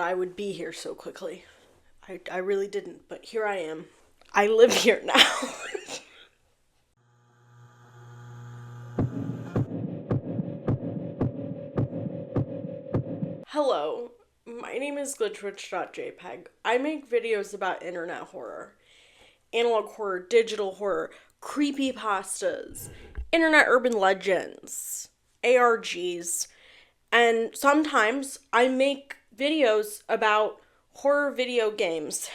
I would be here so quickly. I really didn't, but here I am. I live here now. Hello, my name is GlitchWitch.JPG. I make videos about internet horror, analog horror, digital horror, creepypastas, internet urban legends, ARGs, and sometimes I make videos about horror video games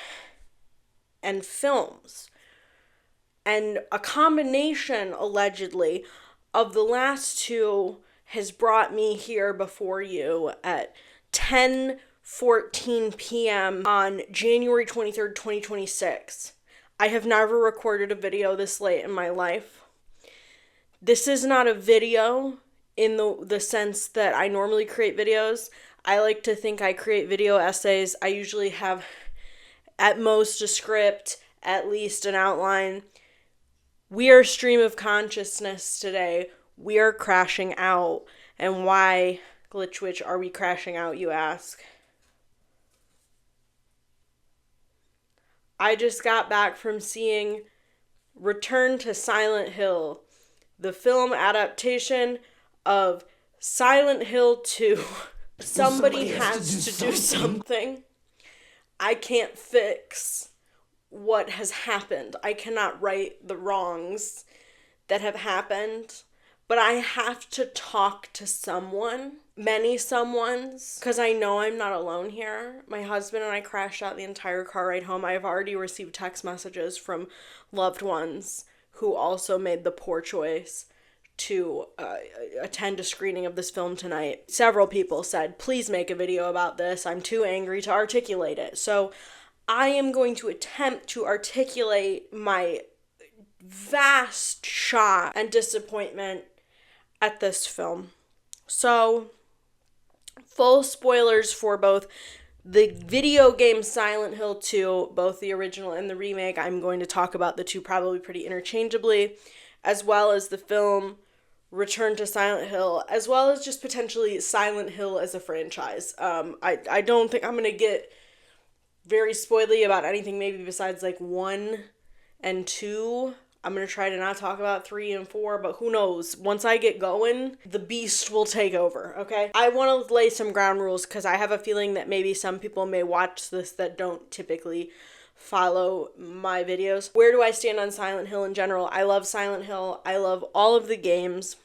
and films. And a combination, allegedly, of the last two has brought me here before you at 10:14 p.m. on January 23rd, 2026. I have never recorded a video this late in my life. This is not a video in the sense that I normally create videos. I like to think I create video essays. I usually have at most a script, at least an outline. We are stream of consciousness today. We are crashing out. And why, GlitchWitch, are we crashing out, you ask? I just got back from seeing Return to Silent Hill, the film adaptation of Silent Hill 2. Somebody has to do something. I can't fix what has happened. I cannot right the wrongs that have happened, but I have to talk to someone, many someones, because I know I'm not alone here. My husband and I crashed out the entire car ride home. I have already received text messages from loved ones who also made the poor choice to attend a screening of this film tonight. Several people said, please make a video about this. I'm too angry to articulate it. So I am going to attempt to articulate my vast shock and disappointment at this film. So, full spoilers for both the video game Silent Hill 2, both the original and the remake. I'm going to talk about the two probably pretty interchangeably, as well as the film Return to Silent Hill, as well as just potentially Silent Hill as a franchise. I don't think I'm going to get very spoily about anything maybe besides like 1 and 2. I'm going to try to not talk about 3 and 4, but who knows? Once I get going, the beast will take over, okay? I want to lay some ground rules because I have a feeling that maybe some people may watch this that don't typically follow my videos. Where do I stand on Silent Hill in general? I love Silent Hill. I love all of the games.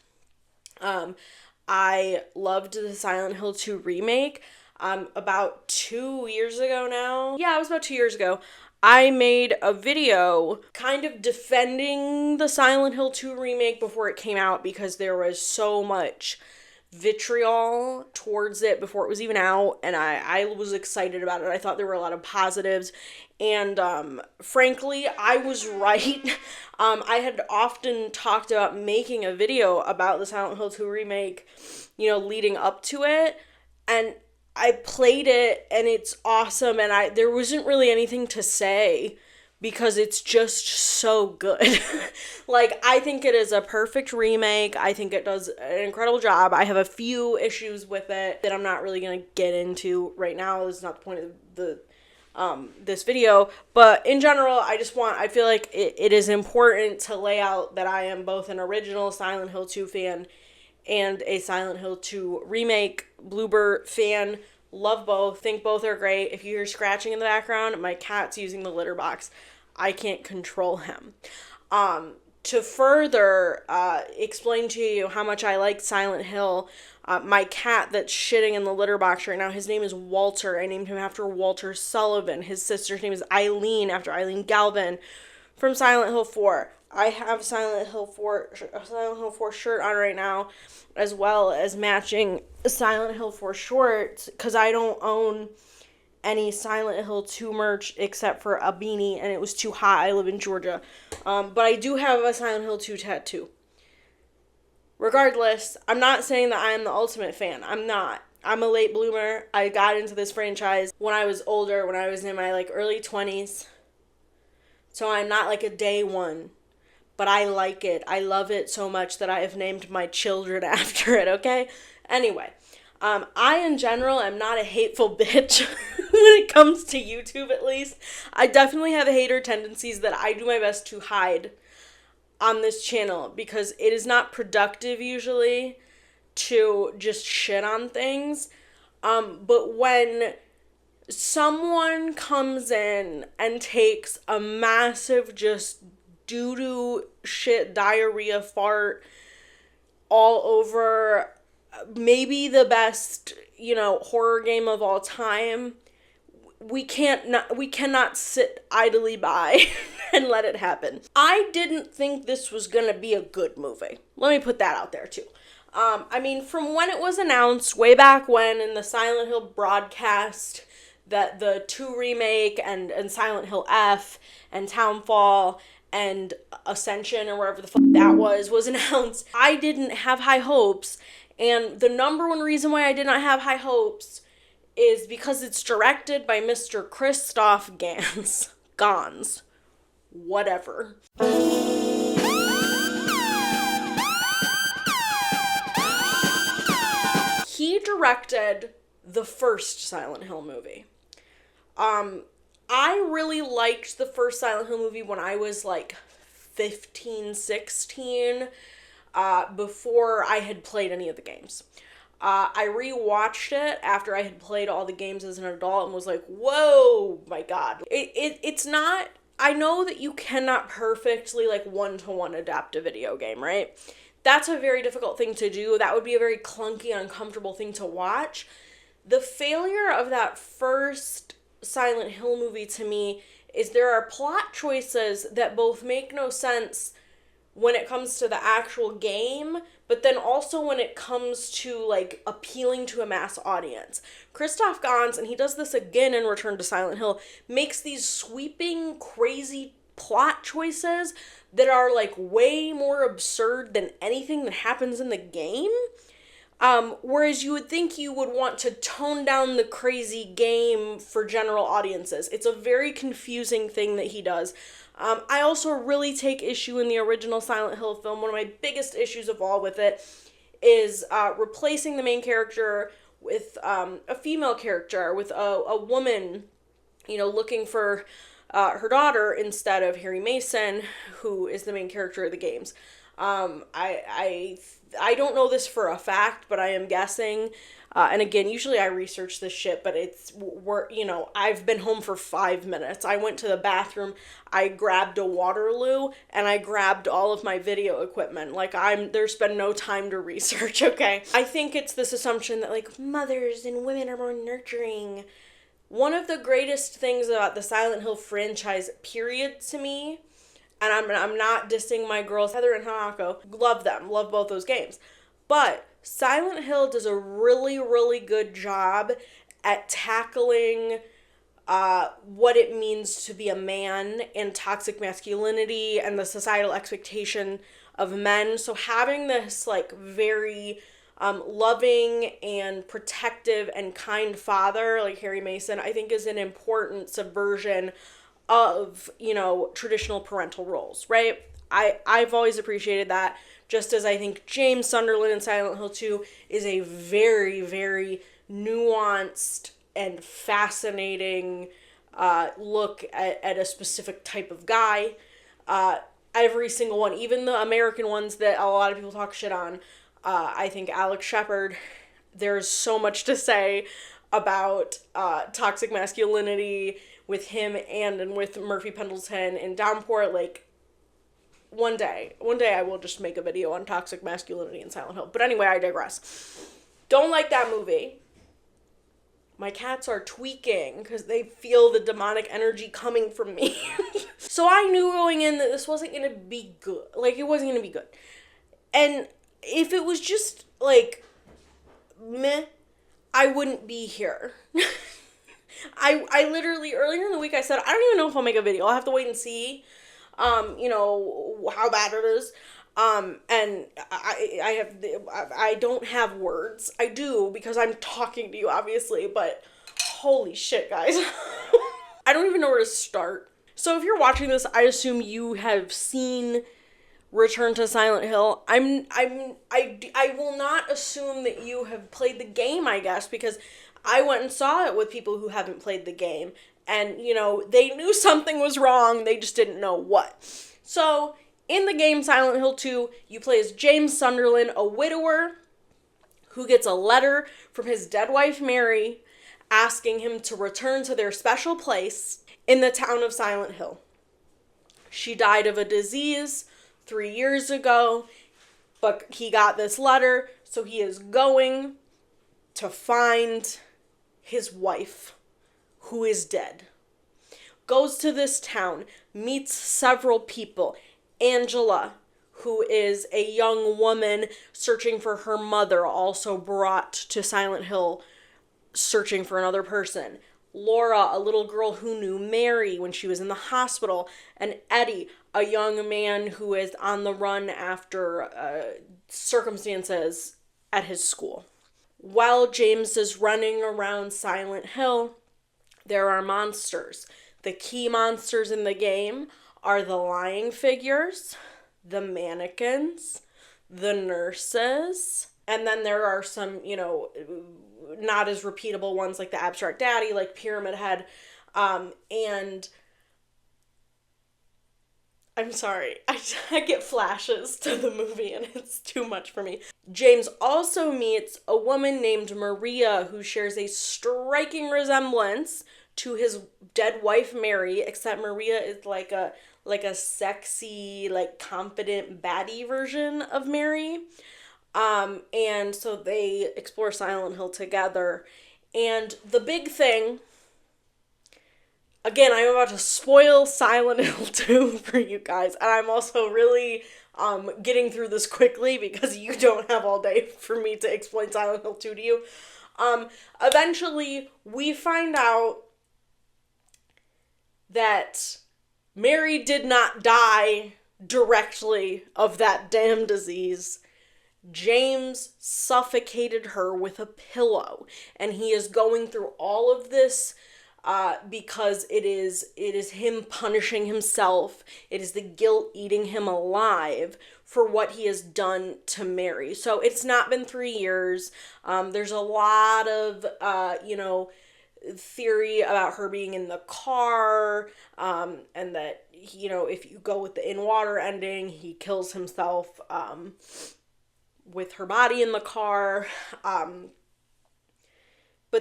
I loved the Silent Hill 2 remake. About 2 years ago now. Yeah, it was about 2 years ago. I made a video kind of defending the Silent Hill 2 remake before it came out because there was so much vitriol towards it before it was even out, and I was excited about it. I thought there were a lot of positives, and frankly, I was right. I had often talked about making a video about the Silent Hill 2 remake, leading up to it, and I played it and it's awesome, and there wasn't really anything to say because it's just so good. Like, I think it is a perfect remake. I think it does an incredible job. I have a few issues with it that I'm not really going to get into right now. This is not the point of this video, but in general, I feel like it is important to lay out that I am both an original Silent Hill 2 fan and a Silent Hill 2 remake Bloober fan. Love both. Think both are great. If you hear scratching in the background, my cat's using the litter box. I can't control him. To further explain to you how much I like Silent Hill, my cat that's shitting in the litter box right now, his name is Walter. I named him after Walter Sullivan. His sister's name is Eileen, after Eileen Galvin from Silent Hill 4. I have Silent Hill 4 shirt on right now, as well as matching Silent Hill 4 shorts, because I don't own any Silent Hill 2 merch except for a beanie, and it was too hot. I live in Georgia. But I do have a Silent Hill 2 tattoo. Regardless, I'm not saying that I am the ultimate fan. I'm not. I'm a late bloomer. I got into this franchise when I was older, when I was in my early 20s. So I'm not a day one. But I like it. I love it so much that I have named my children after it, okay? Anyway, I in general am not a hateful bitch. when it comes to YouTube, at least. I definitely have hater tendencies that I do my best to hide on this channel because it is not productive usually to just shit on things. But when someone comes in and takes a massive just doo-doo shit diarrhea fart all over maybe the best, horror game of all time, we cannot sit idly by and let it happen. I didn't think this was gonna be a good movie. Let me put that out there too. From when it was announced way back when in the Silent Hill broadcast that the 2 remake and Silent Hill F and Townfall and Ascension or wherever the fuck that was announced, I didn't have high hopes. And the number one reason why I did not have high hopes is because it's directed by Mr. Christoph Gans. Whatever. He directed the first Silent Hill movie. I really liked the first Silent Hill movie when I was like 15, 16, before I had played any of the games. I rewatched it after I had played all the games as an adult and was like, whoa, my God. It's not, I know that you cannot perfectly like one-to-one adapt a video game, right? That's a very difficult thing to do. That would be a very clunky, uncomfortable thing to watch. The failure of that first Silent Hill movie to me is there are plot choices that both make no sense when it comes to the actual game, but then also when it comes to like appealing to a mass audience. Christoph Gans, and he does this again in Return to Silent Hill, makes these sweeping, crazy plot choices that are like way more absurd than anything that happens in the game. Whereas you would think you would want to tone down the crazy game for general audiences. It's a very confusing thing that he does. I also really take issue in the original Silent Hill film. One of my biggest issues of all with it is replacing the main character with a female character, with a woman, looking for her daughter instead of Harry Mason, who is the main character of the games. I don't know this for a fact, but I am guessing. And again, usually I research this shit, but I've been home for 5 minutes. I went to the bathroom, I grabbed a Waterloo, and I grabbed all of my video equipment. There's been no time to research, okay? I think it's this assumption that, like, mothers and women are more nurturing. One of the greatest things about the Silent Hill franchise, period, to me, and I'm not dissing my girls, Heather and Hanako, love them, love both those games, but Silent Hill does a really, really good job at tackling what it means to be a man and toxic masculinity and the societal expectation of men. So having this, like, very loving and protective and kind father, like Harry Mason, I think is an important subversion of, traditional parental roles, right? I've always appreciated that, just as I think James Sunderland in Silent Hill 2 is a very, very nuanced and fascinating look at a specific type of guy. Every single one, even the American ones that a lot of people talk shit on, I think Alex Shepard, there's so much to say about toxic masculinity with him and with Murphy Pendleton in Downpour. Like, one day I will just make a video on toxic masculinity in Silent Hill. But anyway, I digress. Don't like that movie. My cats are tweaking because they feel the demonic energy coming from me. So I knew going in that this wasn't going to be good. Like, it wasn't going to be good. And if it was just, like, meh, I wouldn't be here. I literally, earlier in the week, I said, I don't even know if I'll make a video. I'll have to wait and see, how bad it is. And I don't have words. I do, because I'm talking to you, obviously, but holy shit, guys. I don't even know where to start. So if you're watching this, I assume you have seen Return to Silent Hill. I will not assume that you have played the game, I guess, because I went and saw it with people who haven't played the game. And, you know, they knew something was wrong, they just didn't know what. So, in the game Silent Hill 2, you play as James Sunderland, a widower who gets a letter from his dead wife Mary asking him to return to their special place in the town of Silent Hill. She died of a disease 3 years ago, but he got this letter, so he is going to find his wife, who is dead. Goes to this town, meets several people. Angela, who is a young woman searching for her mother, also brought to Silent Hill searching for another person. Laura, a little girl who knew Mary when she was in the hospital. And Eddie, a young man who is on the run after circumstances at his school. While James is running around Silent Hill, there are monsters. The key monsters in the game are the lying figures, the mannequins, the nurses, and then there are some, you know, not as repeatable ones like the Abstract Daddy, like Pyramid Head, and I'm sorry, I get flashes to the movie and it's too much for me. James also meets a woman named Maria who shares a striking resemblance to his dead wife Mary, except Maria is like a sexy, like confident baddie version of Mary. And so they explore Silent Hill together. And the big thing, again, I'm about to spoil Silent Hill 2 for you guys, and I'm also really getting through this quickly because you don't have all day for me to explain Silent Hill 2 to you. Eventually, we find out that Mary did not die directly of that damn disease. James suffocated her with a pillow, and he is going through all of this because it is him punishing himself. It is the guilt eating him alive for what he has done to Mary. So it's not been 3 years. There's a lot of theory about her being in the car, and that, you know, if you go with the in water ending, he kills himself with her body in the car. But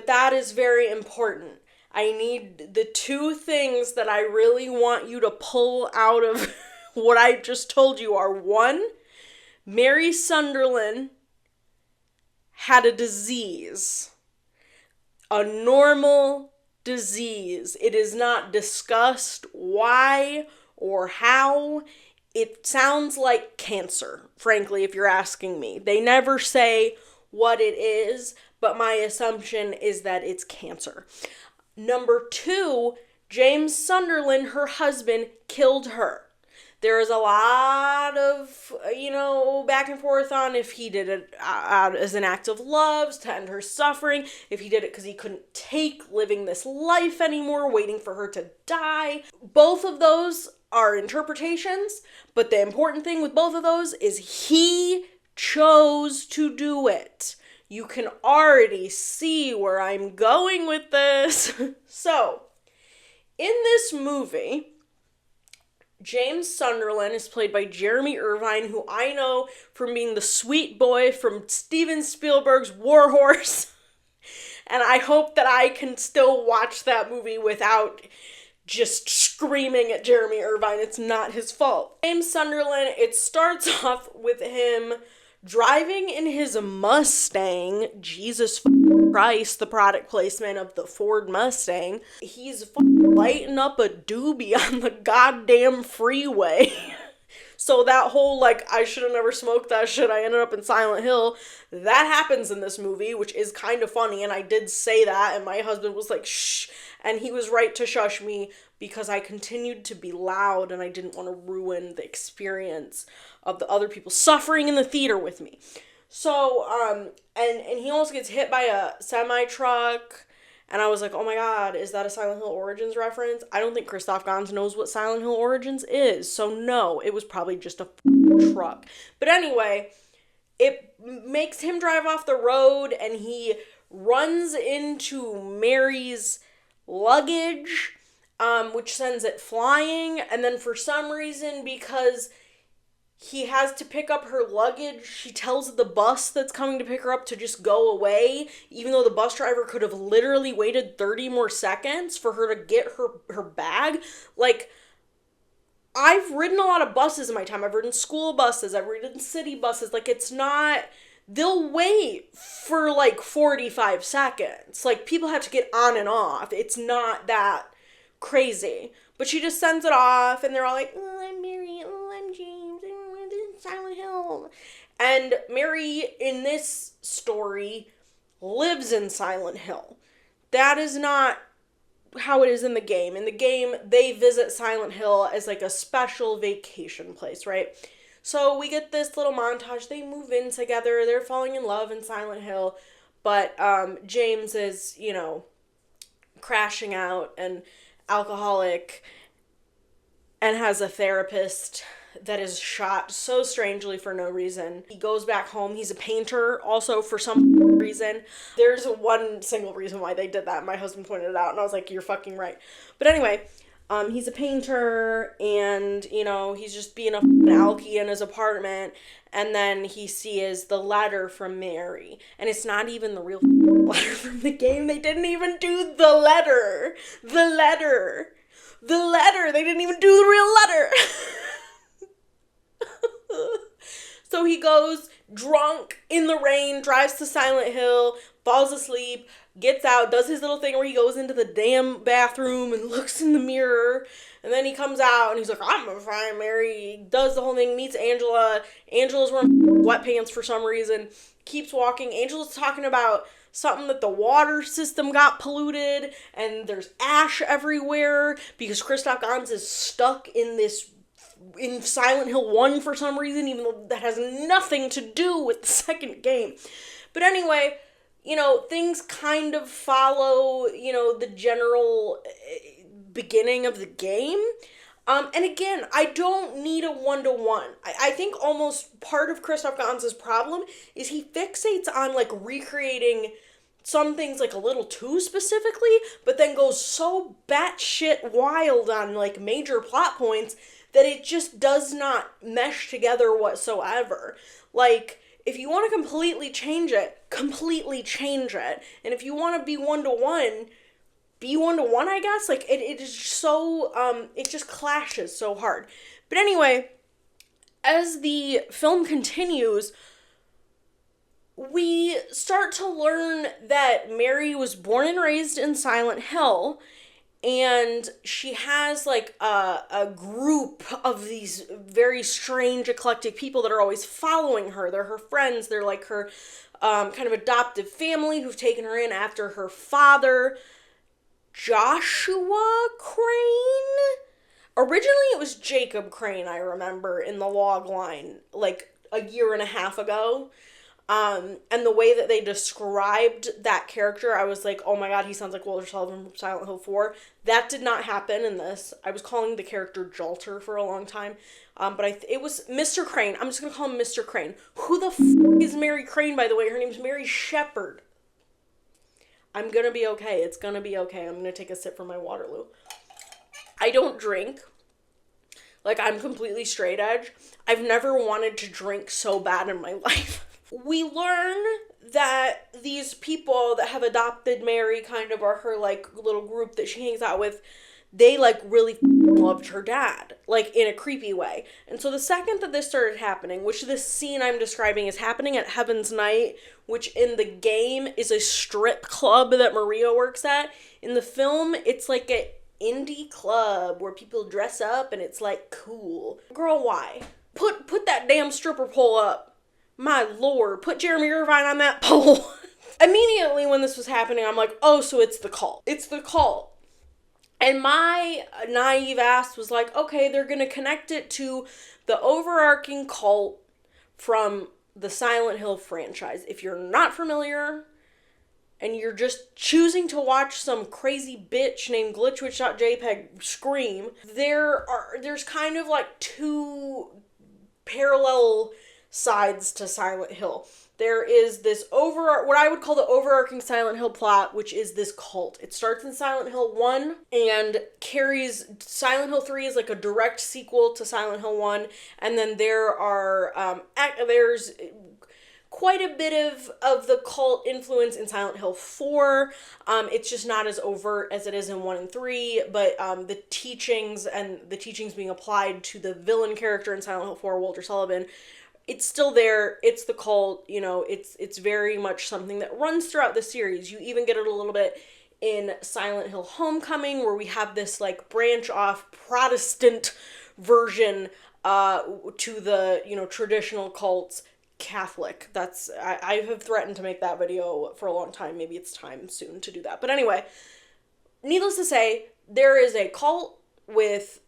that is very important. I need the two things that I really want you to pull out of what I just told you are: one, Mary Sunderland had a disease, a normal disease. It is not discussed why or how. It sounds like cancer, frankly, if you're asking me. They never say what it is, but my assumption is that it's cancer. Number two, James Sunderland, her husband, killed her. There is a lot of, back and forth on if he did it out as an act of love to end her suffering, if he did it because he couldn't take living this life anymore, waiting for her to die. Both of those are interpretations, but the important thing with both of those is he chose to do it. You can already see where I'm going with this. So, in this movie, James Sunderland is played by Jeremy Irvine, who I know from being the sweet boy from Steven Spielberg's War Horse. And I hope that I can still watch that movie without just screaming at Jeremy Irvine. It's not his fault. James Sunderland, it starts off with him driving in his Mustang. Jesus Christ, the product placement of the Ford Mustang. He's lighting up a doobie on the goddamn freeway. So that whole, I should have never smoked that shit, I ended up in Silent Hill, that happens in this movie, which is kind of funny, and I did say that, and my husband was like, shh, and he was right to shush me, because I continued to be loud, and I didn't want to ruin the experience of the other people suffering in the theater with me. So, and he almost gets hit by a semi-truck, and I was like, oh my god, is that a Silent Hill Origins reference? I don't think Christoph Gans knows what Silent Hill Origins is, so no, it was probably just a truck. But anyway, it makes him drive off the road, and he runs into Mary's luggage, which sends it flying. And then for some reason, because he has to pick up her luggage, she tells the bus that's coming to pick her up to just go away, even though the bus driver could have literally waited 30 more seconds for her to get her bag. Like, I've ridden a lot of buses in my time. I've ridden school buses, I've ridden city buses. Like, it's not, they'll wait for like 45 seconds. Like, people have to get on and off. It's not that crazy. But she just sends it off, and they're all like, oh, I'm Mary, oh, I'm James, and this is Silent Hill. And Mary, in this story, lives in Silent Hill. That is not how it is in the game. In the game, they visit Silent Hill as like a special vacation place, right? So we get this little montage. They move in together. They're falling in love in Silent Hill. But James is, you know, crashing out and alcoholic and has a therapist that is shot so strangely for no reason. He goes back home. He's a painter also for some reason. There's one single reason why they did that. My husband pointed it out and I was like, you're fucking right. But anyway, he's a painter and, you know, he's just being a alky in his apartment. And then he sees the letter from Mary. And it's not even the real letter from the game. They didn't even do the letter. They didn't even do the real letter. So he goes drunk in the rain, drives to Silent Hill, falls asleep, gets out, does his little thing where he goes into the damn bathroom and looks in the mirror. And then he comes out and he's like, I'm gonna find Mary. He does the whole thing, meets Angela. Angela's wearing sweatpants for some reason. Keeps walking. Angela's talking about something that the water system got polluted and there's ash everywhere because Christoph Gans is stuck in Silent Hill 1 for some reason, even though that has nothing to do with the second game. But anyway, you know, things kind of follow, you know, the general beginning of the game. And again, I don't need a one-to-one. I think almost part of Christoph Gans' problem is he fixates on, like, recreating some things, like, a little too specifically, but then goes so batshit wild on, like, major plot points that it just does not mesh together whatsoever. Like, if you want to completely change it, completely change it. And if you want to be one-to-one, be one-to-one, I guess. Like, it is so, it just clashes so hard. But anyway, as the film continues, we start to learn that Mary was born and raised in Silent Hill, and she has, like, a group of these very strange, eclectic people that are always following her. They're her friends. They're, like, her kind of adoptive family who've taken her in after her father, Joshua Crane? Originally, it was Jacob Crane, I remember, in the log line, like, a year and a half ago. And the way that they described that character, I was like, oh my god, he sounds like Walter Sullivan from Silent Hill 4. That did not happen in this. I was calling the character Jolter for a long time. But it was Mr. Crane. I'm just going to call him Mr. Crane. Who the is Mary Crane, by the way? Her name's Mary Shepherd. I'm going to be okay. It's going to be okay. I'm going to take a sip from my Waterloo. I don't drink. Like, I'm completely straight edge. I've never wanted to drink so bad in my life. We learn that these people that have adopted Mary kind of are her, like, little group that she hangs out with. They, like, really loved her dad, like, in a creepy way. And so the second that this started happening, which this scene I'm describing is happening at Heaven's Night, which in the game is a strip club that Maria works at. In the film, it's like an indie club where people dress up and it's, like, cool. Girl, why? Put that damn stripper pole up. My lord, put Jeremy Irvine on that pole. Immediately when this was happening, I'm like, oh, so it's the cult. It's the cult. And my naive ass was like, okay, they're going to connect it to the overarching cult from the Silent Hill franchise. If you're not familiar and you're just choosing to watch some crazy bitch named GlitchWitch.JPG scream, there's kind of like two parallel sides to Silent Hill. there is this what I would call the overarching Silent Hill plot, which is this cult. It starts in Silent Hill 1 and carries, Silent Hill 3 is like a direct sequel to Silent Hill 1, and then there's quite a bit of the cult influence in Silent Hill 4. It's just not as overt as it is in 1 and 3, but the teachings being applied to the villain character in Silent Hill 4, Walter Sullivan, it's still there. It's the cult, it's very much something that runs throughout the series. You even get it a little bit in Silent Hill Homecoming, where we have this like branch off Protestant version to the, traditional cults Catholic. I have threatened to make that video for a long time. Maybe it's time soon to do that. But anyway, needless to say, there is a cult with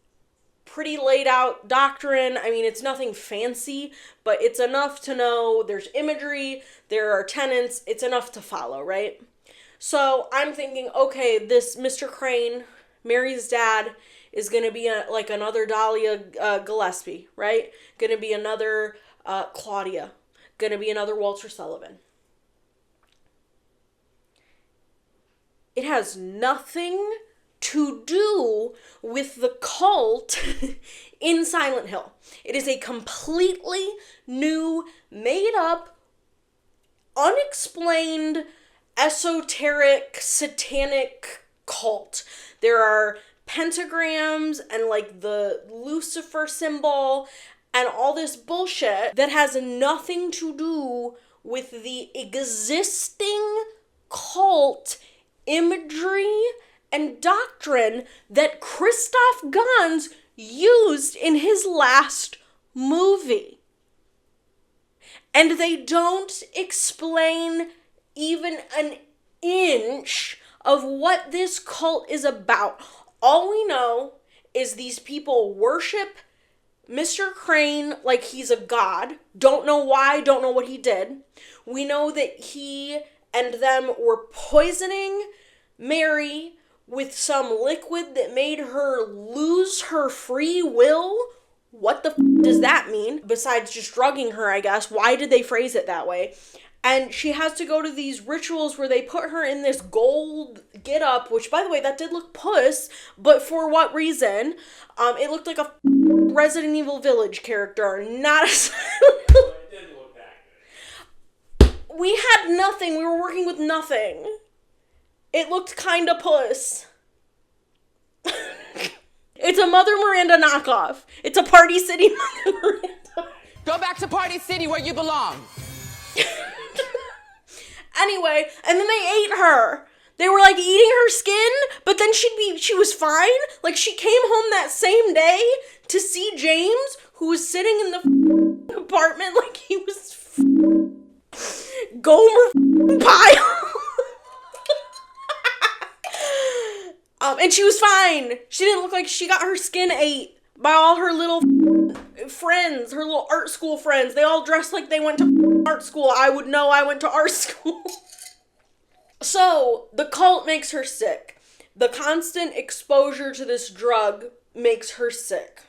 pretty laid out doctrine. I mean, it's nothing fancy, but it's enough to know there's imagery, there are tenets, it's enough to follow, right? So I'm thinking, okay, this Mr. Crane, Mary's dad, is going to be like another Dahlia Gillespie, right? Going to be another Claudia. Going to be another Walter Sullivan. It has nothing to do with the cult in Silent Hill. It is a completely new, made up, unexplained, esoteric, satanic cult. There are pentagrams and like the Lucifer symbol and all this bullshit that has nothing to do with the existing cult imagery and doctrine that Christoph Gans used in his last movie. And they don't explain even an inch of what this cult is about. All we know is these people worship Mr. Crane like he's a god. Don't know why, don't know what he did. We know that he and them were poisoning Mary with some liquid that made her lose her free will. What the does that mean? Besides just drugging her, I guess. Why did they phrase it that way? And she has to go to these rituals where they put her in this gold get-up, which, by the way, that did look puss, but for what reason? It looked like a Resident Evil Village character, not a... It didn't look that good. We had nothing. We were working with nothing. It looked kinda puss. It's a Mother Miranda knockoff. It's a Party City Mother Miranda. Go back to Party City where you belong. Anyway, and then they ate her. They were like eating her skin, but then she was fine. Like she came home that same day to see James, who was sitting in the apartment like he was Gomer pile. And she was fine. She didn't look like she got her skin ate by all her little friends, her little art school friends. They all dressed like they went to art school. I would know I went to art school. So, the cult makes her sick. The constant exposure to this drug makes her sick.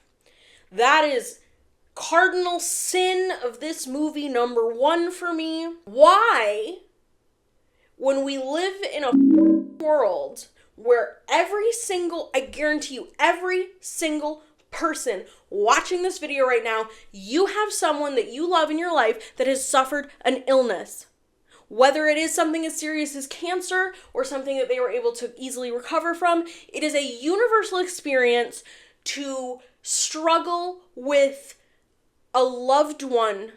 That is cardinal sin of this movie number 1 for me. Why, when we live in a world where I guarantee you, every single person watching this video right now, you have someone that you love in your life that has suffered an illness. Whether it is something as serious as cancer or something that they were able to easily recover from, it is a universal experience to struggle with a loved one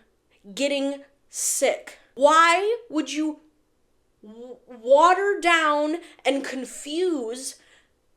getting sick. Why would you water down and confuse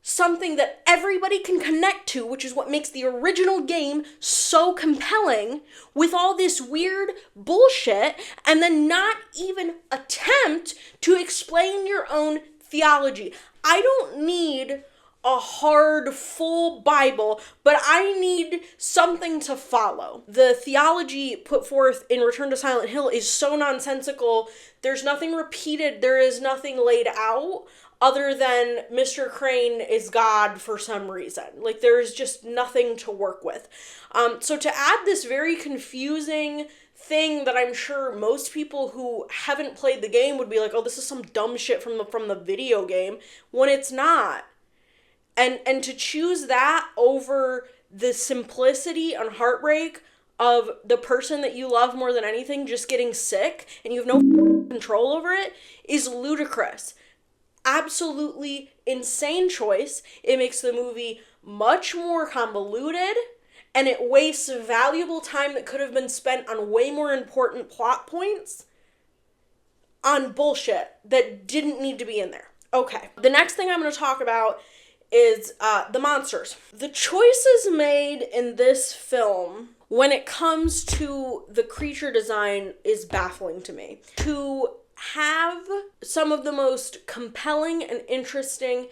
something that everybody can connect to, which is what makes the original game so compelling, with all this weird bullshit, and then not even attempt to explain your own theology? I don't need a hard, full Bible, but I need something to follow. The theology put forth in Return to Silent Hill is so nonsensical. There's nothing repeated. There is nothing laid out other than Mr. Crane is God for some reason. Like, there's just nothing to work with. So to add this very confusing thing that I'm sure most people who haven't played the game would be like, oh, this is some dumb shit from the video game, when it's not. And to choose that over the simplicity and heartbreak of the person that you love more than anything just getting sick and you have no control over it is ludicrous. Absolutely insane choice. It makes the movie much more convoluted, and it wastes valuable time that could have been spent on way more important plot points on bullshit that didn't need to be in there. Okay, the next thing I'm going to talk about is the monsters. The choices made in this film when it comes to the creature design is baffling to me. To have some of the most compelling and interesting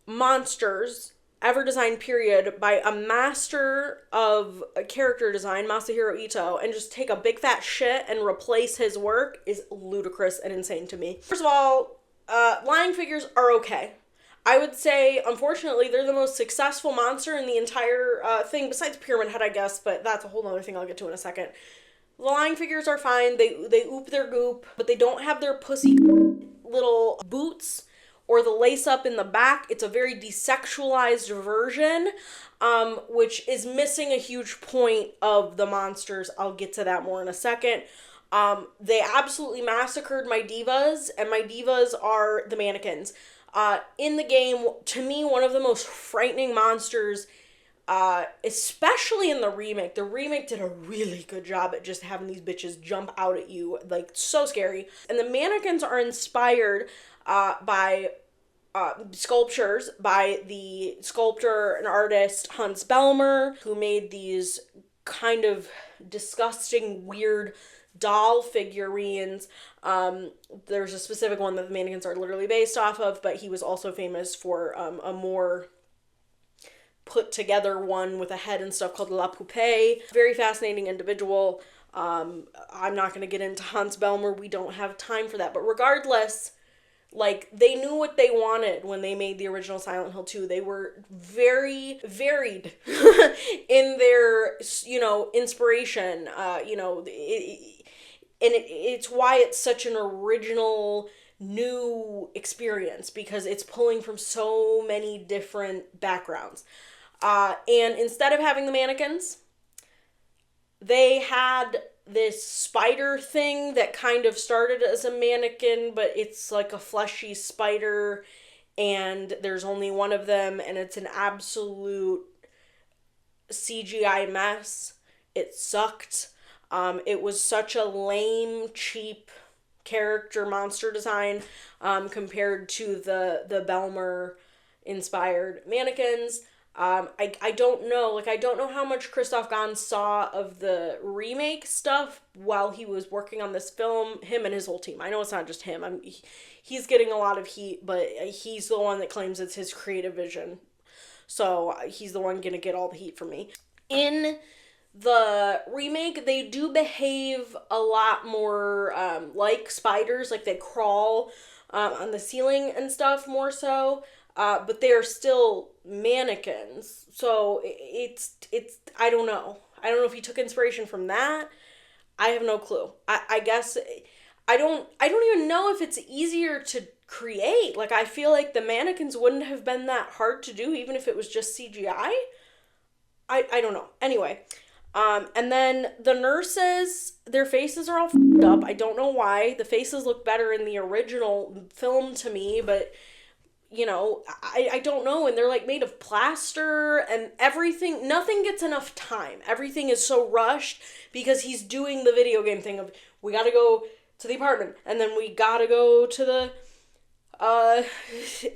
monsters ever designed, period, by a master of character design, Masahiro Ito, and just take a big fat shit and replace his work is ludicrous and insane to me. First of all, lying figures are okay. I would say, unfortunately, they're the most successful monster in the entire thing, besides Pyramid Head, I guess, but that's a whole other thing I'll get to in a second. The lying figures are fine. They oop their goop, but they don't have their pussy little boots or the lace up in the back. It's a very desexualized version, which is missing a huge point of the monsters. I'll get to that more in a second. They absolutely massacred my divas, and my divas are the mannequins. In the game, to me, one of the most frightening monsters, especially in the remake. The remake did a really good job at just having these bitches jump out at you, like, so scary. And the mannequins are inspired by sculptures by the sculptor and artist Hans Bellmer, who made these kind of disgusting, weird doll figurines. There's a specific one that the mannequins are literally based off of, but he was also famous for a more put together one with a head and stuff called La Poupée. Very fascinating individual. I'm not going to get into Hans Bellmer. We don't have time for that. But regardless, like, they knew what they wanted when they made the original Silent Hill 2. They were very varied in their, inspiration. It's why it's such an original, new experience, because it's pulling from so many different backgrounds. And instead of having the mannequins, they had this spider thing that kind of started as a mannequin, but it's like a fleshy spider, and there's only one of them, and it's an absolute CGI mess. It sucked. It was such a lame, cheap character monster design compared to the Bellmer inspired mannequins. I don't know. I don't know how much Christoph Gans saw of the remake stuff while he was working on this film, him and his whole team. I know it's not just him. He's getting a lot of heat, but he's the one that claims it's his creative vision. So he's the one gonna get all the heat from me. In the remake, they do behave a lot more like spiders. Like, they crawl on the ceiling and stuff more so. But they are still mannequins. So it's I don't know. I don't know if he took inspiration from that. I have no clue. I guess I don't even know if it's easier to create. Like, I feel like the mannequins wouldn't have been that hard to do, even if it was just CGI. I don't know. Anyway, and then the nurses, their faces are all f***ed up. I don't know why. The faces look better in the original film to me, but I don't know, and they're like made of plaster and everything. Nothing gets enough time. Everything is so rushed because he's doing the video game thing of, we gotta go to the apartment, and then we gotta go to the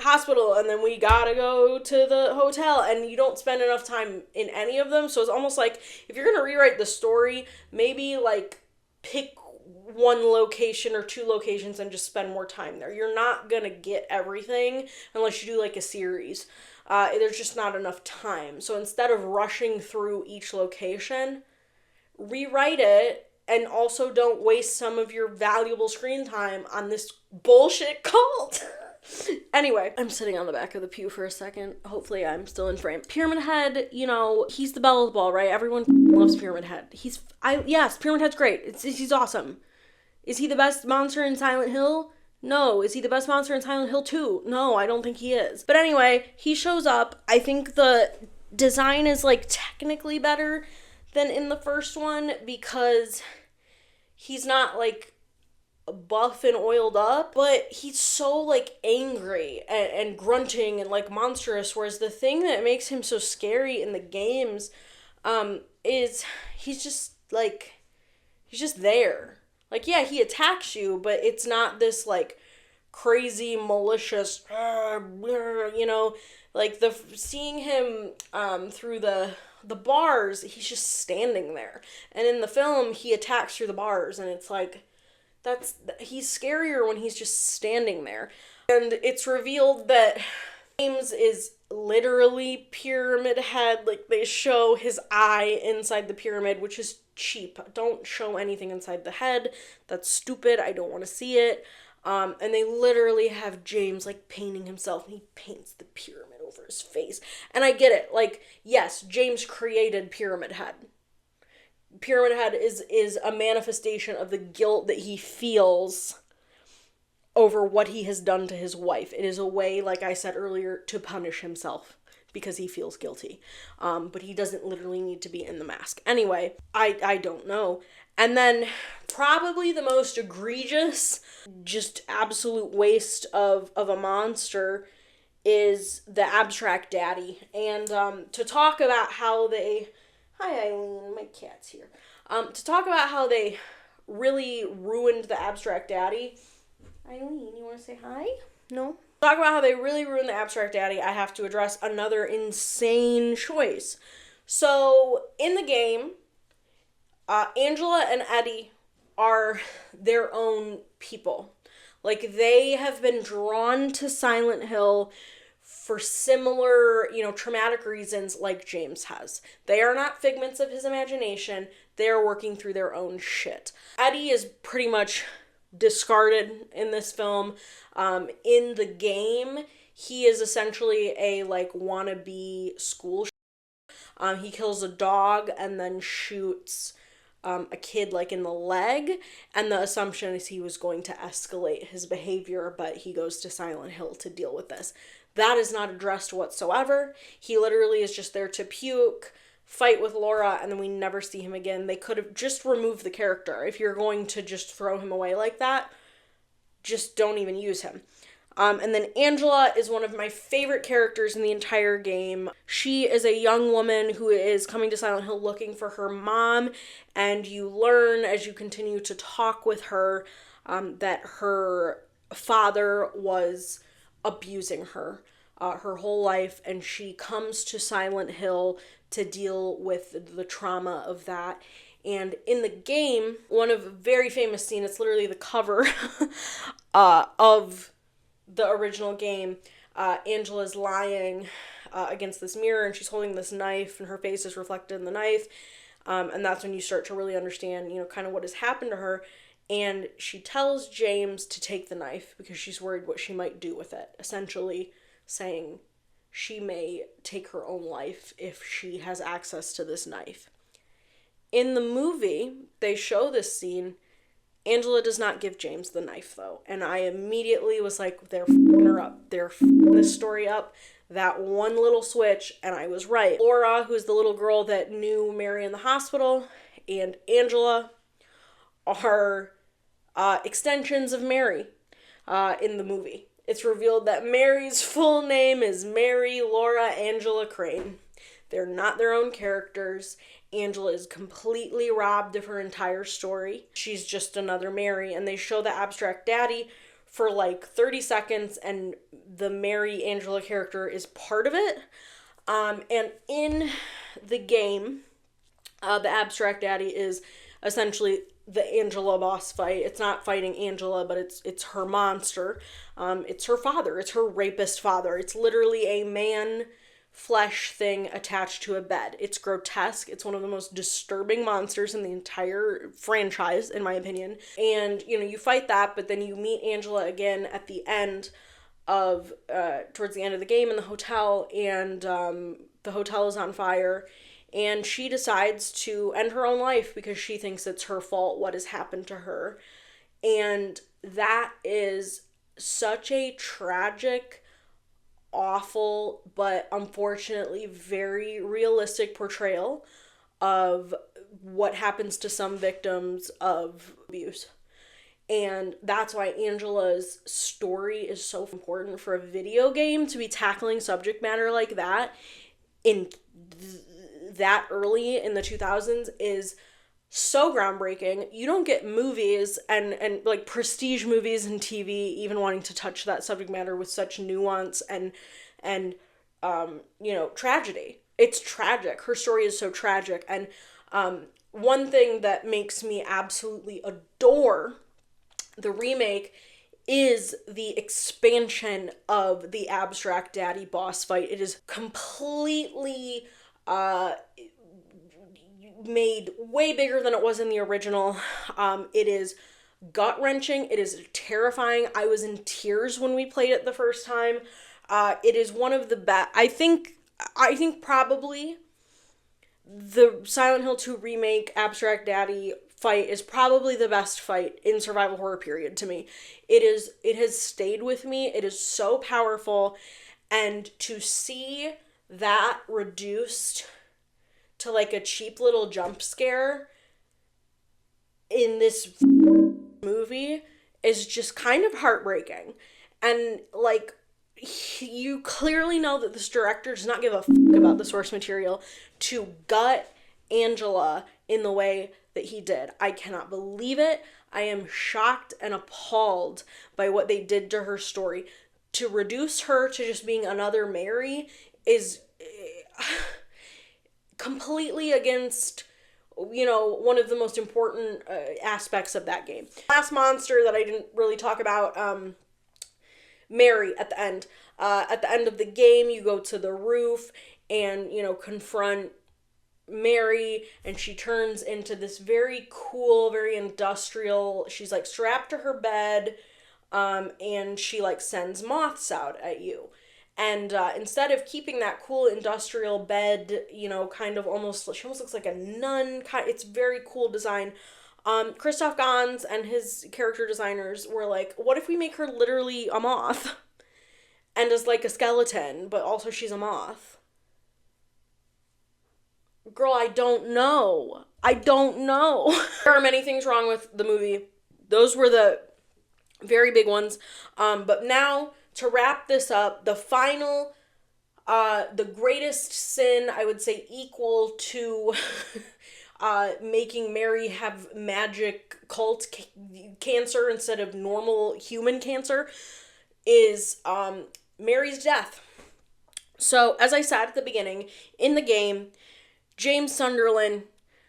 hospital, and then we gotta go to the hotel, and you don't spend enough time in any of them. So it's almost like, if you're gonna rewrite the story, maybe like pick one location or two locations and just spend more time there. You're not gonna get everything unless you do like a series. There's just not enough time. So instead of rushing through each location, rewrite it, and also don't waste some of your valuable screen time on this bullshit cult. Anyway, I'm sitting on the back of the pew for a second. Hopefully I'm still in frame. Pyramid Head, you know, he's the belle of the ball, right? Everyone loves Pyramid Head. Yes, Pyramid Head's great. He's awesome. Is he the best monster in Silent Hill? No. Is he the best monster in Silent Hill 2? No, I don't think he is. But anyway, he shows up. I think the design is, like, technically better than in the first one because he's not, like, buff and oiled up, but he's so, like, angry and grunting and, like, monstrous, whereas the thing that makes him so scary in the games is he's just there. Like, yeah, he attacks you, but it's not this, like, crazy, malicious, you know, like, seeing him through the bars, he's just standing there. And in the film, he attacks through the bars, and it's like, he's scarier when he's just standing there. And it's revealed that James is literally Pyramid Head. Like, they show his eye inside the pyramid, which is cheap. Don't show anything inside the head. That's stupid. I don't want to see it. And they literally have James, like, painting himself, and he paints the pyramid over his face. And I get it. Like, yes, James created Pyramid Head. Pyramid Head is a manifestation of the guilt that he feels over what he has done to his wife. It is a way, like I said earlier, to punish himself because he feels guilty. But he doesn't literally need to be in the mask. Anyway, I don't know. And then probably the most egregious, just absolute waste of a monster is the Abstract Daddy. And to talk about how they... Hi, Eileen. My cat's here. To talk about how they really ruined the Abstract Daddy. Eileen, you want to say hi? No? Talk about how they really ruined the Abstract Daddy. I have to address another insane choice. So, in the game, Angela and Eddie are their own people. Like, they have been drawn to Silent Hill for similar, you know, traumatic reasons like James has. They are not figments of his imagination. They're working through their own shit. Eddie is pretty much discarded in this film. In the game, he is essentially a, like, wannabe school. He kills a dog and then shoots a kid, like, in the leg, and the assumption is he was going to escalate his behavior, but he goes to Silent Hill to deal with this. That is not addressed whatsoever. He literally is just there to puke, fight with Laura, and then we never see him again. They could have just removed the character. If you're going to just throw him away like that, just don't even use him. And then Angela is one of my favorite characters in the entire game. She is a young woman who is coming to Silent Hill looking for her mom, and you learn as you continue to talk with her that her father was abusing her her whole life, and she comes to Silent Hill to deal with the trauma of that. And in the game, one of a very famous scene, it's literally the cover of the original game, Angela's lying against this mirror, and she's holding this knife, and her face is reflected in the knife, and that's when you start to really understand, you know, kind of what has happened to her. And she tells James to take the knife because she's worried what she might do with it, essentially saying she may take her own life if she has access to this knife. In the movie, they show this scene. Angela does not give James the knife, though. And I immediately was like, they're f***ing her up. They're f***ing this story up. That one little switch, and I was right. Laura, who's the little girl that knew Mary in the hospital, and Angela are extensions of Mary in the movie. It's revealed that Mary's full name is Mary Laura Angela Crane. They're not their own characters. Angela is completely robbed of her entire story. She's just another Mary, and they show the Abstract Daddy for like 30 seconds, and the Mary Angela character is part of it. And in the game, the Abstract Daddy is essentially the Angela boss fight. It's not fighting Angela, but it's her monster. It's her father. It's her rapist father. It's literally a man flesh thing attached to a bed. It's grotesque. It's one of the most disturbing monsters in the entire franchise, in my opinion. And, you know, you fight that, but then you meet Angela again at the end of towards the end of the game in the hotel, and the hotel is on fire, and she decides to end her own life because she thinks it's her fault what has happened to her. And that is such a tragic, awful, but unfortunately very realistic portrayal of what happens to some victims of abuse. And that's why Angela's story is so important for a video game to be tackling subject matter like that in that early in the 2000s is so groundbreaking. You don't get movies and like prestige movies and TV even wanting to touch that subject matter with such nuance and tragedy. It's tragic. Her story is so tragic. And one thing that makes me absolutely adore the remake is the expansion of the Abstract Daddy boss fight. It is completely made way bigger than it was in the original. It is gut-wrenching. It is terrifying. I was in tears when we played it the first time. It is one of the best. I think probably the Silent Hill 2 remake Abstract Daddy fight is probably the best fight in survival horror period to me. It has stayed with me. It is so powerful, and to see that reduced to like a cheap little jump scare in this movie is just kind of heartbreaking. And like, you clearly know that this director does not give a about the source material to gut Angela in the way that he did. I cannot believe it. I am shocked and appalled by what they did to her story. To reduce her to just being another Mary is completely against, one of the most important aspects of that game. Last monster that I didn't really talk about, Mary at the end. At the end of the game, you go to the roof and, confront Mary, and she turns into this very cool, very industrial, she's like strapped to her bed, and she like sends moths out at you. And instead of keeping that cool industrial bed, she almost looks like a nun. It's very cool design. Christoph Gans and his character designers were like, what if we make her literally a moth? And is like a skeleton, but also she's a moth. Girl, I don't know. There are many things wrong with the movie. Those were the very big ones. But now, to wrap this up, the final, the greatest sin, I would say equal to making Mary have magic cult cancer instead of normal human cancer, is Mary's death. So, as I said at the beginning, in the game, James Sunderland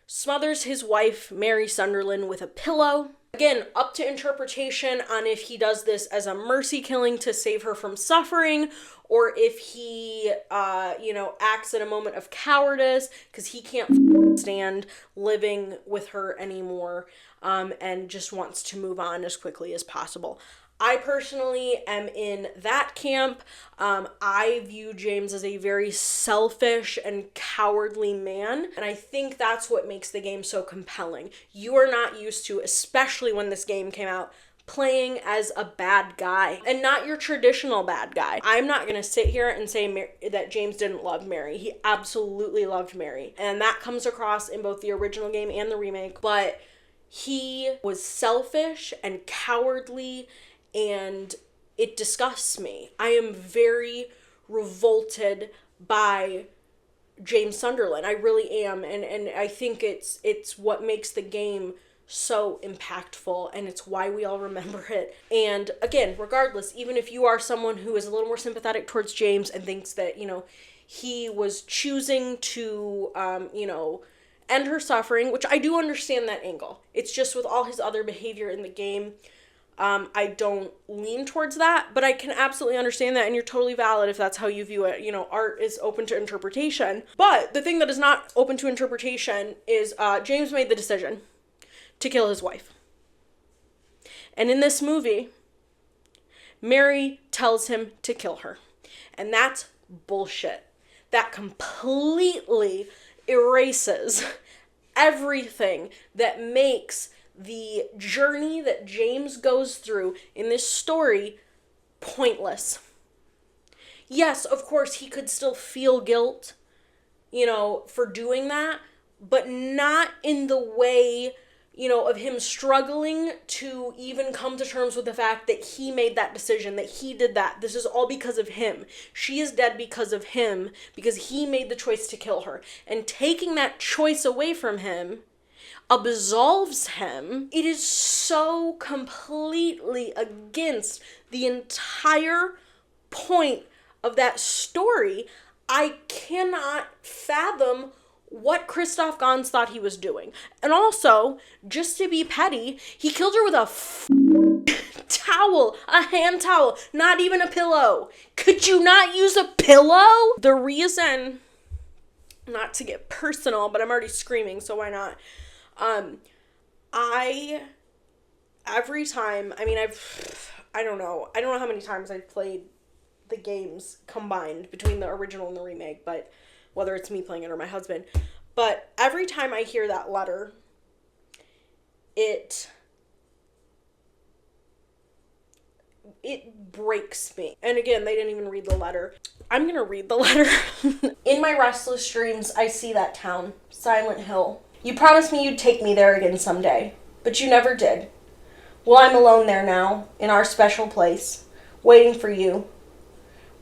smothers his wife, Mary Sunderland, with a pillow. Again, up to interpretation on if he does this as a mercy killing to save her from suffering, or if he, acts in a moment of cowardice because he can't stand living with her anymore, and just wants to move on as quickly as possible. I personally am in that camp. I view James as a very selfish and cowardly man, and I think that's what makes the game so compelling. You are not used to, especially when this game came out, playing as a bad guy, and not your traditional bad guy. I'm not gonna sit here and say that James didn't love Mary. He absolutely loved Mary, and that comes across in both the original game and the remake, but he was selfish and cowardly, and it disgusts me. I am very revolted by James Sunderland. I really am, and I think it's what makes the game so impactful, and it's why we all remember it. And again, regardless, even if you are someone who is a little more sympathetic towards James and thinks that, he was choosing to, end her suffering, which I do understand that angle. It's just with all his other behavior in the game, I don't lean towards that, but I can absolutely understand that, and you're totally valid if that's how you view it. Art is open to interpretation. But the thing that is not open to interpretation is James made the decision to kill his wife. And in this movie, Mary tells him to kill her. And that's bullshit. That completely erases everything that makes the journey that James goes through in this story pointless. Yes, of course, he could still feel guilt, for doing that, but not in the way, of him struggling to even come to terms with the fact that he made that decision, that he did that. This is all because of him. She is dead because of him, because he made the choice to kill her. And taking that choice away from him absolves him. It is so completely against the entire point of that story. I cannot fathom what Christoph Gans thought he was doing. And also, just to be petty, he killed her with a towel, a hand towel, not even a pillow. Could you not use a pillow? The reason, not to get personal, but I'm already screaming, so why not? Every time, I don't know how many times I've played the games combined between the original and the remake, but whether it's me playing it or my husband, but every time I hear that letter, it breaks me. And again, they didn't even read the letter. I'm gonna read the letter. In my restless dreams, I see that town, Silent Hill. You promised me you'd take me there again someday, but you never did. Well, I'm alone there now, in our special place, waiting for you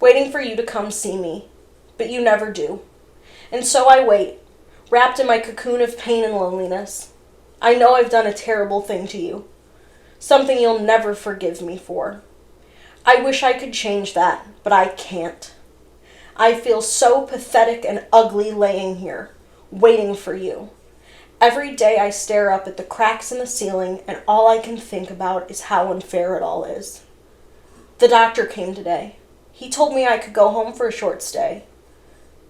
to come see me, but you never do. And so I wait, wrapped in my cocoon of pain and loneliness. I know I've done a terrible thing to you, something you'll never forgive me for. I wish I could change that, but I can't. I feel so pathetic and ugly laying here, waiting for you. Every day I stare up at the cracks in the ceiling, and all I can think about is how unfair it all is. The doctor came today. He told me I could go home for a short stay.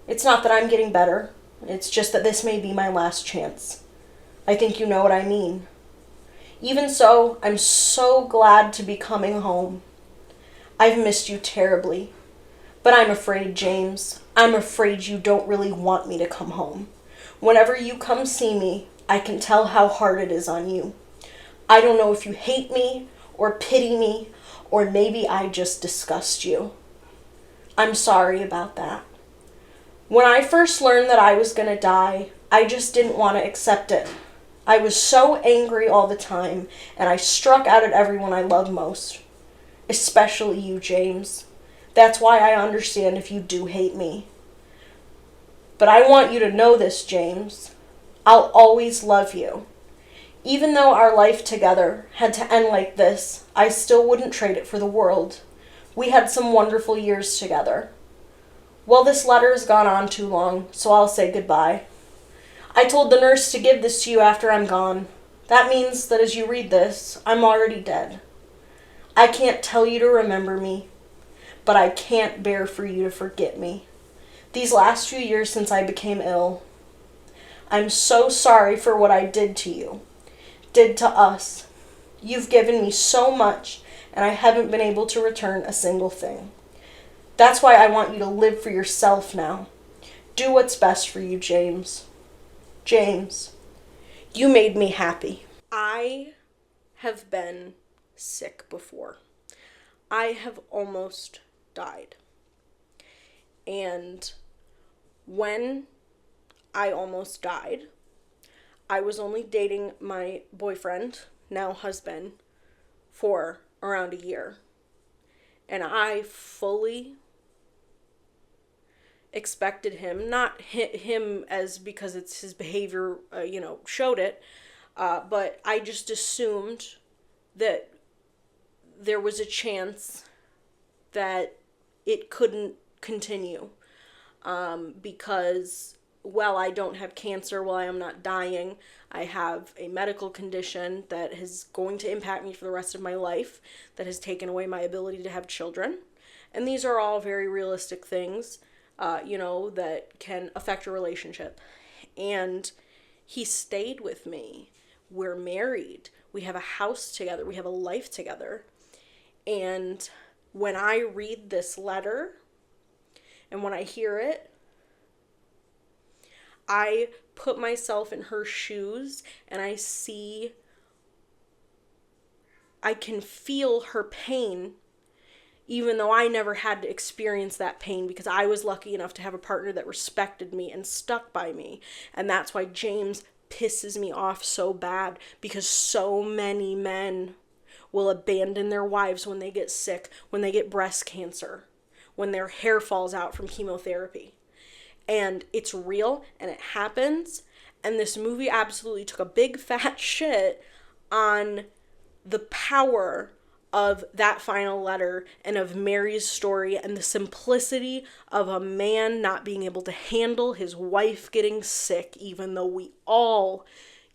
It's not that I'm getting better. It's just that this may be my last chance. I think you know what I mean. Even so, I'm so glad to be coming home. I've missed you terribly. But I'm afraid, James. I'm afraid you don't really want me to come home. Whenever you come see me, I can tell how hard it is on you. I don't know if you hate me, or pity me, or maybe I just disgust you. I'm sorry about that. When I first learned that I was going to die, I just didn't want to accept it. I was so angry all the time, and I struck out at everyone I love most. Especially you, James. That's why I understand if you do hate me. But I want you to know this, James. I'll always love you. Even though our life together had to end like this, I still wouldn't trade it for the world. We had some wonderful years together. Well, this letter has gone on too long, so I'll say goodbye. I told the nurse to give this to you after I'm gone. That means that as you read this, I'm already dead. I can't tell you to remember me, but I can't bear for you to forget me. These last few years since I became ill, I'm so sorry for what I did to you, did to us. You've given me so much, and I haven't been able to return a single thing. That's why I want you to live for yourself now. Do what's best for you, James. James, you made me happy. I have been sick before. I have almost died. And when I almost died, I was only dating my boyfriend, now husband, for around a year. And I fully expected him, not him as because it's his behavior, showed it, but I just assumed that there was a chance that it couldn't continue, because, well, I don't have cancer, well, I am not dying, I have a medical condition that is going to impact me for the rest of my life, that has taken away my ability to have children, and these are all very realistic things, that can affect your relationship, and he stayed with me. We're married, we have a house together, we have a life together, and when I read this letter and when I hear it, I put myself in her shoes and I can feel her pain, even though I never had to experience that pain because I was lucky enough to have a partner that respected me and stuck by me. And that's why James pisses me off so bad, because so many men will abandon their wives when they get sick, when they get breast cancer, when their hair falls out from chemotherapy. And it's real and it happens. And this movie absolutely took a big fat shit on the power of that final letter and of Mary's story and the simplicity of a man not being able to handle his wife getting sick, even though we all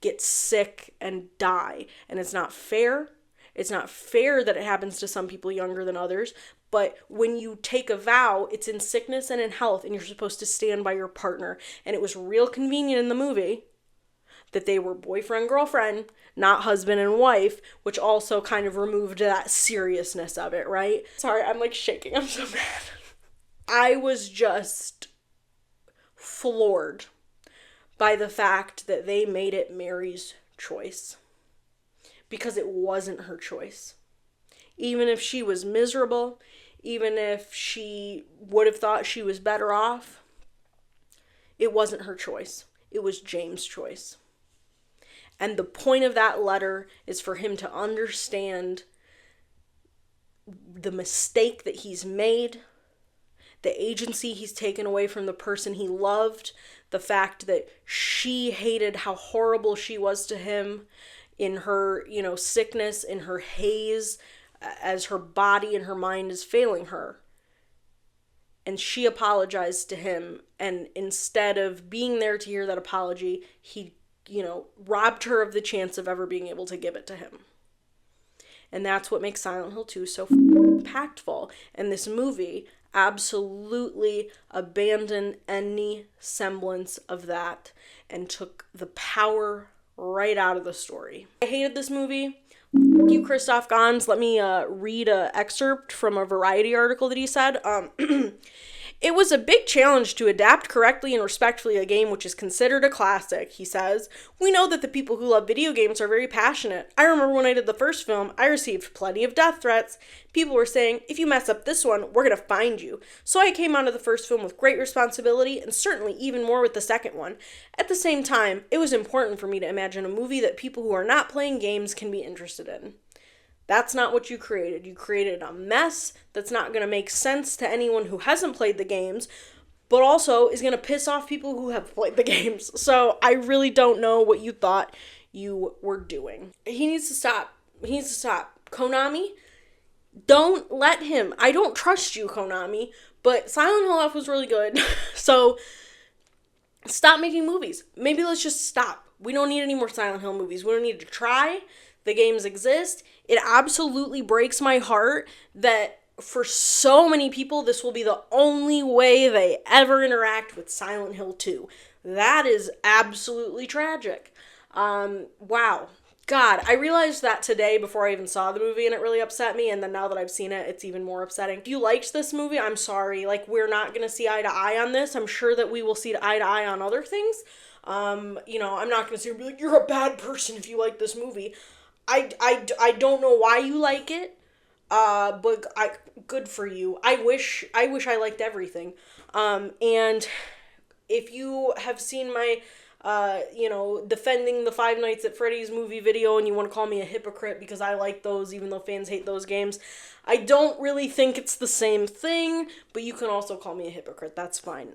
get sick and die. And it's not fair. It's not fair that it happens to some people younger than others. But when you take a vow, it's in sickness and in health, and you're supposed to stand by your partner. And it was real convenient in the movie that they were boyfriend, girlfriend, not husband and wife, which also kind of removed that seriousness of it, right? Sorry, I'm like shaking. I'm so mad. I was just floored by the fact that they made it Mary's choice, because it wasn't her choice. Even if she was miserable, even if she would have thought she was better off, it wasn't her choice. It was James' choice. And the point of that letter is for him to understand the mistake that he's made, the agency he's taken away from the person he loved, the fact that she hated how horrible she was to him in her, sickness, in her haze, as her body and her mind is failing her. And she apologized to him, and instead of being there to hear that apology, he robbed her of the chance of ever being able to give it to him. And that's what makes Silent Hill 2 so impactful. And this movie absolutely abandoned any semblance of that and took the power right out of the story. I hated this movie. You, Christoph Gans. Let me read an excerpt from a Variety article that he said. It was a big challenge to adapt correctly and respectfully a game which is considered a classic, he says. We know that the people who love video games are very passionate. I remember when I did the first film, I received plenty of death threats. People were saying, if you mess up this one, we're going to find you. So I came onto the first film with great responsibility, and certainly even more with the second one. At the same time, it was important for me to imagine a movie that people who are not playing games can be interested in. That's not what you created. You created a mess that's not going to make sense to anyone who hasn't played the games, but also is going to piss off people who have played the games. So I really don't know what you thought you were doing. He needs to stop. He needs to stop. Konami, don't let him. I don't trust you, Konami, but Silent Hill F was really good. So stop making movies. Maybe let's just stop. We don't need any more Silent Hill movies. We don't need to try. The games exist. It absolutely breaks my heart that for so many people, this will be the only way they ever interact with Silent Hill 2. That is absolutely tragic. Wow. God, I realized that today before I even saw the movie, and it really upset me, and then now that I've seen it, it's even more upsetting. If you liked this movie, I'm sorry. We're not going to see eye to eye on this. I'm sure that we will see eye to eye on other things. I'm not going to sit here and be like, you're a bad person if you like this movie. I don't know why you like it, but good for you. I wish I liked everything. And if you have seen my, defending the Five Nights at Freddy's movie video and you want to call me a hypocrite because I like those even though fans hate those games, I don't really think it's the same thing, but you can also call me a hypocrite. That's fine.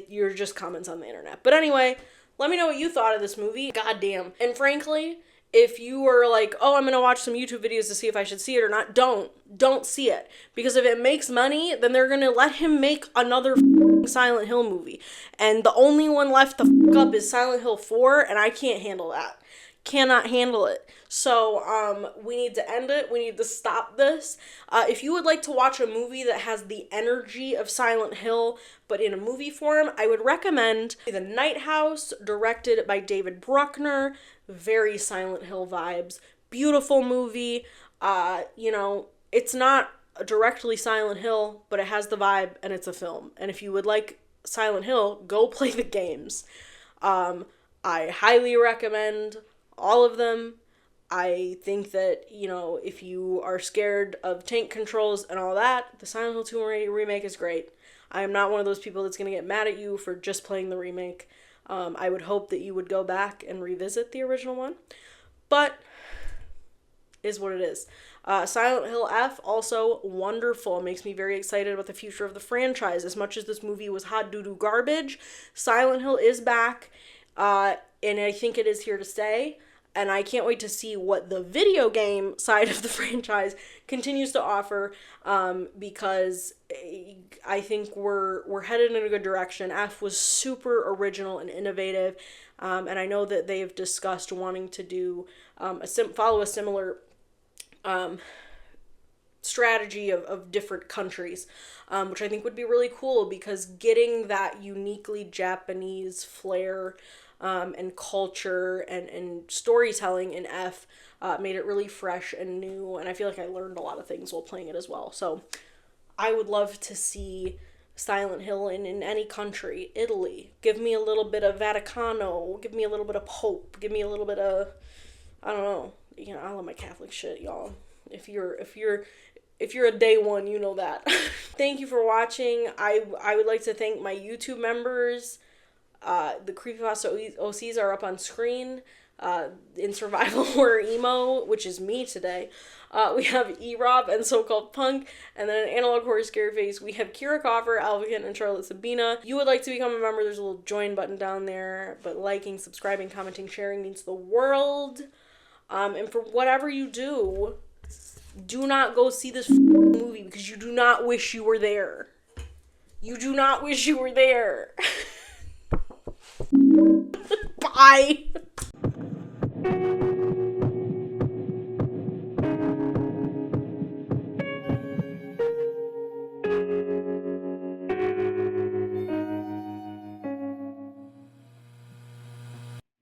You're just comments on the internet. But anyway, let me know what you thought of this movie. Goddamn. And frankly, if you were like, oh, I'm going to watch some YouTube videos to see if I should see it or not, don't see it. Because if it makes money, then they're going to let him make another Silent Hill movie. And the only one left to up is Silent Hill 4, and I can't handle that. Cannot handle it. So, we need to end it. We need to stop this. If you would like to watch a movie that has the energy of Silent Hill, but in a movie form, I would recommend The Night House, directed by David Bruckner. Very Silent Hill vibes. Beautiful movie. You know, it's not directly Silent Hill, but it has the vibe and it's a film. And if you would like Silent Hill, go play the games. I highly recommend all of them. I think that, you know, if you are scared of tank controls and all that, the Silent Hill 2 remake is great. I am not one of those people that's going to get mad at you for just playing the remake. I would hope that you would go back and revisit the original one. But is what it is. Silent Hill F, also wonderful. Makes me very excited about the future of the franchise. As much as this movie was hot doo-doo garbage, Silent Hill is back, and I think it is here to stay. And I can't wait to see what the video game side of the franchise continues to offer, because I think we're headed in a good direction. F was super original and innovative, and I know that they've discussed wanting to do follow a similar strategy of different countries, which I think would be really cool, because getting that uniquely Japanese flair and culture and storytelling in F made it really fresh and new, and I feel like I learned a lot of things while playing it as well. So I would love to see Silent Hill in any country. Italy, give me a little bit of Vaticano, give me a little bit of Pope, give me a little bit of, I don't know, you know, I love my Catholic shit, y'all. If you're a day one, you know that. Thank you for watching. I would like to thank my YouTube members. The Creepypasta OCs are up on screen. In Survival Horror Emo, which is me today, we have E-Rob and So-Called Punk, and then in Analog Horror Scareface, we have Kira Coffer, Alvin, and Charlotte Sabina. If you would like to become a member, there's a little join button down there, but liking, subscribing, commenting, sharing means the world. And for whatever you do not go see this movie, because you do not wish you were there. You do not wish you were there. Bye.